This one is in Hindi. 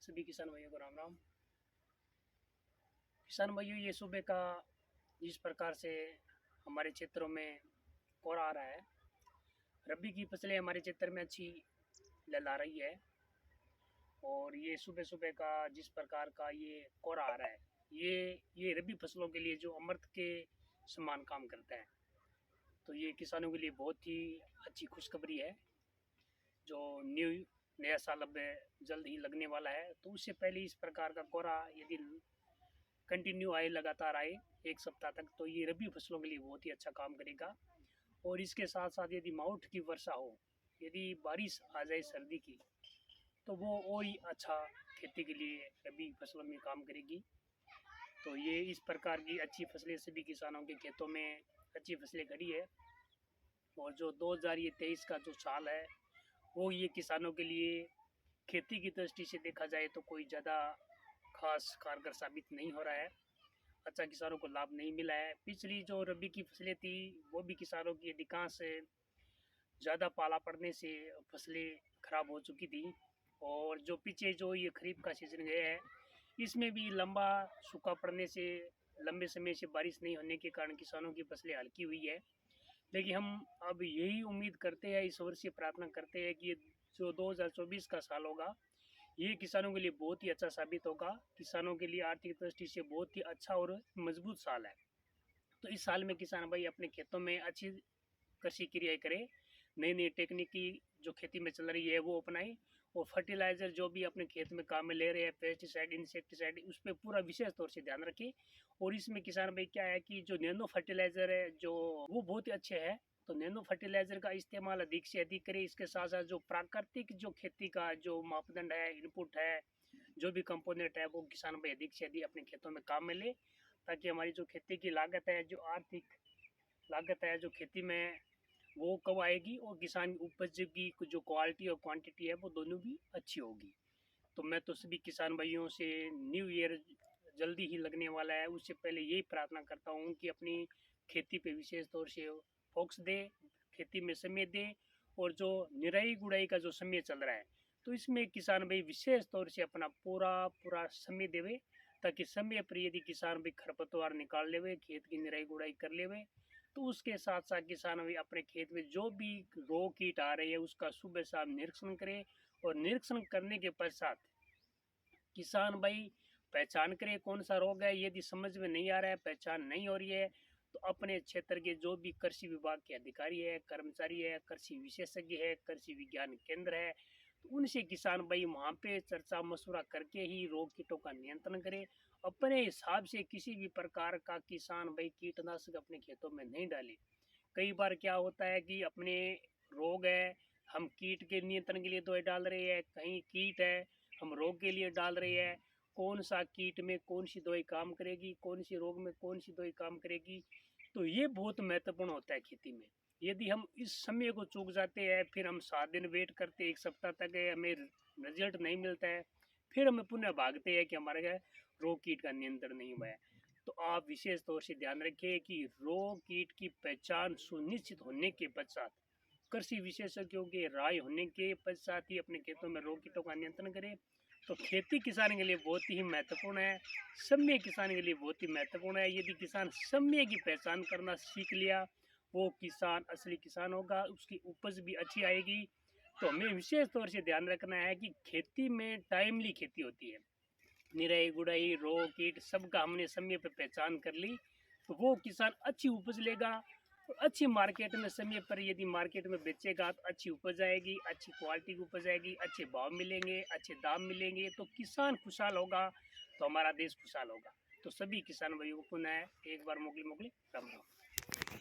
सभी किसान भाइयों को राम राम। किसान भाइयों, ये सुबह का जिस प्रकार से हमारे क्षेत्रों में कोहरा आ रहा है, रबी की फसलें हमारे क्षेत्र में अच्छी लहला रही है। और ये सुबह सुबह का जिस प्रकार का ये कोहरा आ रहा है, ये रबी फसलों के लिए जो अमृत के समान काम करता है। तो ये किसानों के लिए बहुत ही अच्छी खुशखबरी है। जो नया साल अब जल्द ही लगने वाला है, तो उससे पहले इस प्रकार का कोहरा यदि कंटिन्यू आए, लगातार आए एक सप्ताह तक, तो ये रबी फसलों के लिए बहुत ही अच्छा काम करेगा। और इसके साथ साथ यदि माउंट की वर्षा हो, यदि बारिश आ जाए सर्दी की, तो वो और ही अच्छा खेती के लिए रबी फसलों में काम करेगी। तो ये इस प्रकार की अच्छी फसलें सभी किसानों के खेतों में अच्छी फसलें खड़ी है। और जो 2023 का जो साल है, वो ये किसानों के लिए खेती की दृष्टि से देखा जाए तो कोई ज़्यादा खास कारगर साबित नहीं हो रहा है। अच्छा किसानों को लाभ नहीं मिला है। पिछली जो रबी की फसलें थी, वो भी किसानों की अधिकांश ज़्यादा पाला पड़ने से फसलें खराब हो चुकी थी। और जो पीछे जो ये खरीफ का सीजन गया है, इसमें भी लंबा सूखा पड़ने से, लंबे समय से बारिश नहीं होने के कारण किसानों की फसलें हल्की हुई है। लेकिन हम अब यही उम्मीद करते हैं, इस वर्ष से प्रार्थना करते हैं कि ये जो 2024 का साल होगा, ये किसानों के लिए बहुत ही अच्छा साबित होगा। किसानों के लिए आर्थिक दृष्टि से बहुत ही अच्छा और मजबूत साल है। तो इस साल में किसान भाई अपने खेतों में अच्छी कृषि क्रियाएं करें, नई नई टेक्निकी जो खेती में चल रही है वो अपनाएं। और फर्टिलाइज़र जो भी अपने खेत में काम में ले रहे हैं, पेस्टिसाइड, इंसेक्टिसाइड, उस पर पूरा विशेष तौर से ध्यान रखें। और इसमें किसान भाई क्या है कि जो नैनो फर्टिलाइज़र है, जो वो बहुत ही अच्छे हैं। तो नैनो फर्टिलाइज़र का इस्तेमाल अधिक से अधिक करें। इसके साथ साथ जो प्राकृतिक जो खेती का जो मापदंड है, इनपुट है, जो भी कंपोनेंट है, वो किसान भाई अधिक से अधिक अपने खेतों में काम में ले, ताकि हमारी जो खेती की लागत है, जो आर्थिक लागत है जो खेती में, वो कब आएगी और किसान की उपज की जो क्वालिटी और क्वांटिटी है वो दोनों भी अच्छी होगी। तो मैं तो सभी किसान भाइयों से, न्यू ईयर जल्दी ही लगने वाला है, उससे पहले यही प्रार्थना करता हूँ कि अपनी खेती पे विशेष तौर से फोकस दे, खेती में समय दे। और जो निराई गुड़ाई का जो समय चल रहा है, तो इसमें किसान भाई विशेष तौर से अपना पूरा पूरा समय देवे, ताकि समय पर यदि किसान भाई खरपतवार निकाल लेवे, खेत की निराई गुड़ाई कर लेवे, तो उसके साथ साथ किसान भी अपने खेत में जो भी रोग कीट आ रहे हैं उसका सुबह शाम निरीक्षण करे। और निरीक्षण करने के पश्चात किसान भाई पहचान करे कौन सा रोग है। यदि समझ में नहीं आ रहा है, पहचान नहीं हो रही है, तो अपने क्षेत्र के जो भी कृषि विभाग के अधिकारी है, कर्मचारी है, कृषि विशेषज्ञ है, कृषि विज्ञान केंद्र है, तो उनसे किसान भाई वहाँ पे चर्चा मशवरा करके ही रोग कीटों का नियंत्रण करे। अपने हिसाब से किसी भी प्रकार का किसान भाई कीटनाशक अपने खेतों में नहीं डाले। कई बार क्या होता है कि अपने रोग है, हम कीट के नियंत्रण के लिए दवाई डाल रहे हैं, कहीं कीट है हम रोग के लिए डाल रहे हैं। कौन सा कीट में कौन सी दवाई काम करेगी, कौन सी रोग में कौन सी दवाई काम करेगी, तो ये बहुत महत्वपूर्ण होता है खेती में। यदि हम इस समय को चूक जाते हैं, फिर हम 7 दिन वेट करते, एक सप्ताह तक हमें रिजल्ट नहीं मिलता है, फिर हमें पुनः भागते हैं कि हमारे रोग कीट का नियंत्रण नहीं हुआ है। तो आप विशेष तौर से ध्यान रखें कि रोग कीट की पहचान सुनिश्चित होने के पश्चात, कृषि विशेषज्ञों के राय होने के पश्चात ही अपने खेतों में रोग कीटों का नियंत्रण करें। तो खेती किसान के लिए बहुत ही महत्वपूर्ण है, समय किसान के लिए बहुत ही महत्वपूर्ण है। यदि किसान समय की पहचान करना सीख लिया, वो किसान असली किसान होगा, उसकी उपज भी अच्छी आएगी। तो हमें विशेष तौर से ध्यान रखना है कि खेती में टाइमली खेती होती है, निराई गुड़ाई रोग कीट सबका हमने समय पर पहचान कर ली, तो वो किसान अच्छी उपज लेगा। और अच्छी मार्केट में समय पर यदि मार्केट में बेचेगा तो अच्छी उपज आएगी, अच्छी क्वालिटी की उपज आएगी, अच्छे भाव मिलेंगे, अच्छे दाम मिलेंगे, तो किसान खुशहाल होगा, तो हमारा देश खुशहाल होगा। तो सभी किसान भाइयों को पुनः एक बार मोगली मोगली राम राम।